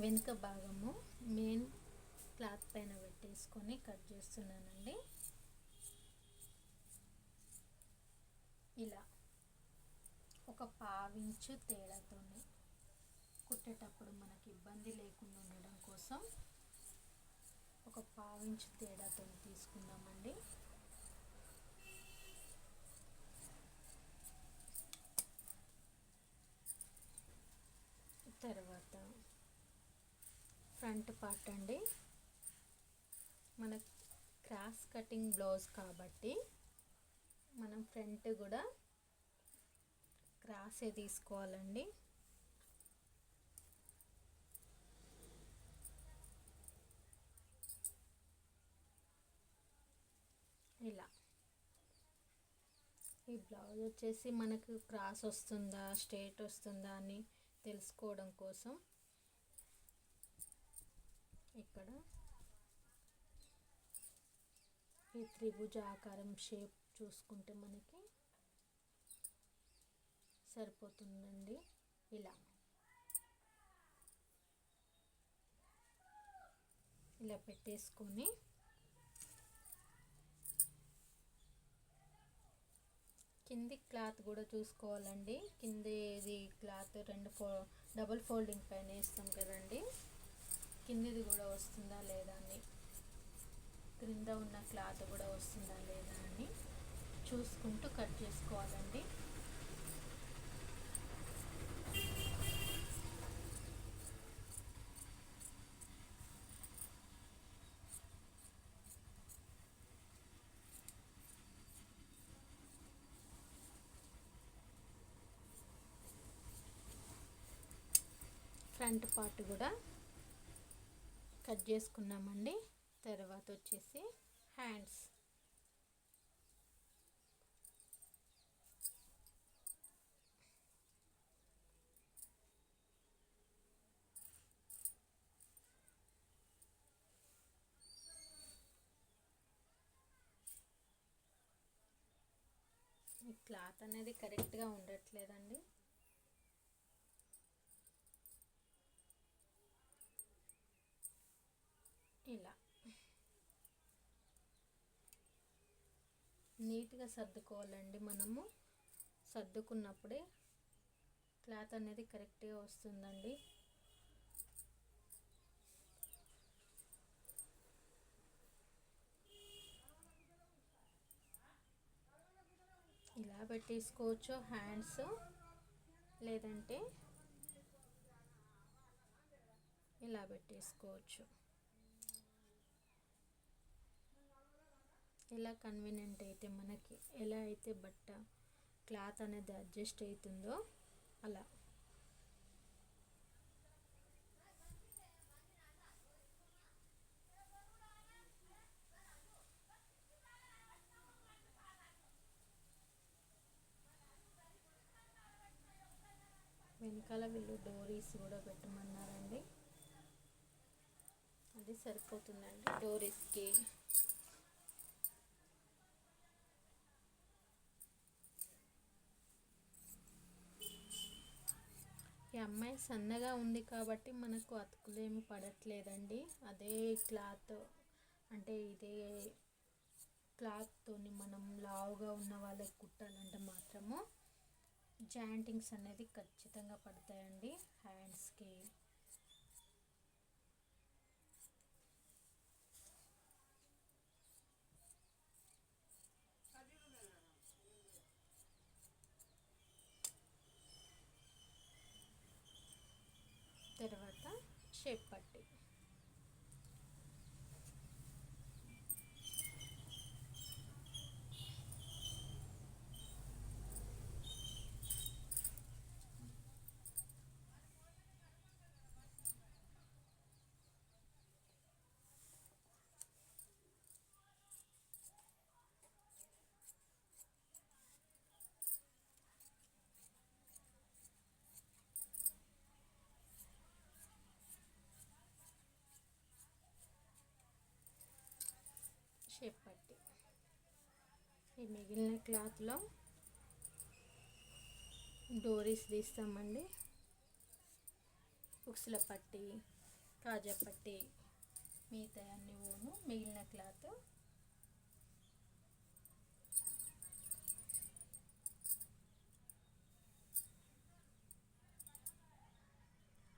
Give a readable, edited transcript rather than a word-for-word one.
వెనుక భాగము main cloth పైన పెట్టేసుకొని కట్ చేస్తున్నానండి. ఇలా ఒక పావించు తేడాతోనే కుట్టేటప్పుడు మనకి ఇబ్బంది లేకుండా ఉండడం కోసం ఒక పావించు తేడాతో తీసుకుందామండి. తర్వాత ఫ్రంట్ పార్ట్ అండి, మన క్రాస్ కటింగ్ బ్లౌజ్ కాబట్టి మనం ఫ్రంట్ కూడా క్రాసే తీసుకోవాలండి. ఇలా ఈ బ్లౌజ్ వచ్చేసి మనకు క్రాస్ వస్తుందా స్ట్రైట్ వస్తుందా అని తెలుసుకోవడం కోసం ఇక్కడ ఈ త్రిభుజ ఆకారం షేప్ చూసుకుంటే మనకి సరిపోతుందండి. ఇలా పెట్టేసుకొని కింది క్లాత్ కూడా చూసుకోవాలండి. కింది ఇది క్లాత్ డబుల్ ఫోల్డింగ్ పైన వేస్తాం కదండి, కిందిది కూడా వస్తుందా లేదా అని, క్రింద ఉన్న క్లాత్ కూడా వస్తుందా లేదా అని చూసుకుంటూ కట్ చేసుకోవాలండి. ఫ్రంట్ పార్ట్ కూడా కట్ చేసుకున్నామండి. తర్వాత వచ్చేసి హ్యాండ్స్, ఈ క్లాత్ అనేది కరెక్ట్గా ఉండట్లేదండి. ఇలా నీట్గా సర్దుకోవాలండి. మనము సర్దుకున్నప్పుడే క్లాత్ అనేది కరెక్ట్గా వస్తుందండి. ఇలా పెట్టేసుకోవచ్చు హ్యాండ్స్, లేదంటే ఇలా పెట్టేసుకోవచ్చు. ఎలా కన్వీనియంట్ అయితే మనకి, ఎలా అయితే బట్ట క్లాత్ అనేది అడ్జస్ట్ అవుతుందో అలా. వెనకాల వీళ్ళు డోరీస్ కూడా పెట్టమన్నారండి, అది సరిపోతుందండి డోరీస్కి. ఈ అమ్మాయి సన్నగా ఉంది కాబట్టి మనకు అతుకులేమి పడట్లేదండి. అదే క్లాత్ అంటే ఇదే క్లాత్తోని మనం లావుగా ఉన్న వాళ్ళకి కుట్టాలంటే మాత్రము జాయింటింగ్స్ అనేది ఖచ్చితంగా పడతాయండి హ్యాండ్స్కి. తర్వాత షేప్ పట్టి, షేప్ పట్టి. ఈ మిగిలిన క్లాత్లో డోరీస్ తీస్తామండి, ఉక్సుల పట్టి, కాజా పట్టి మిగతా అన్ని ఊను మిగిలిన క్లాత్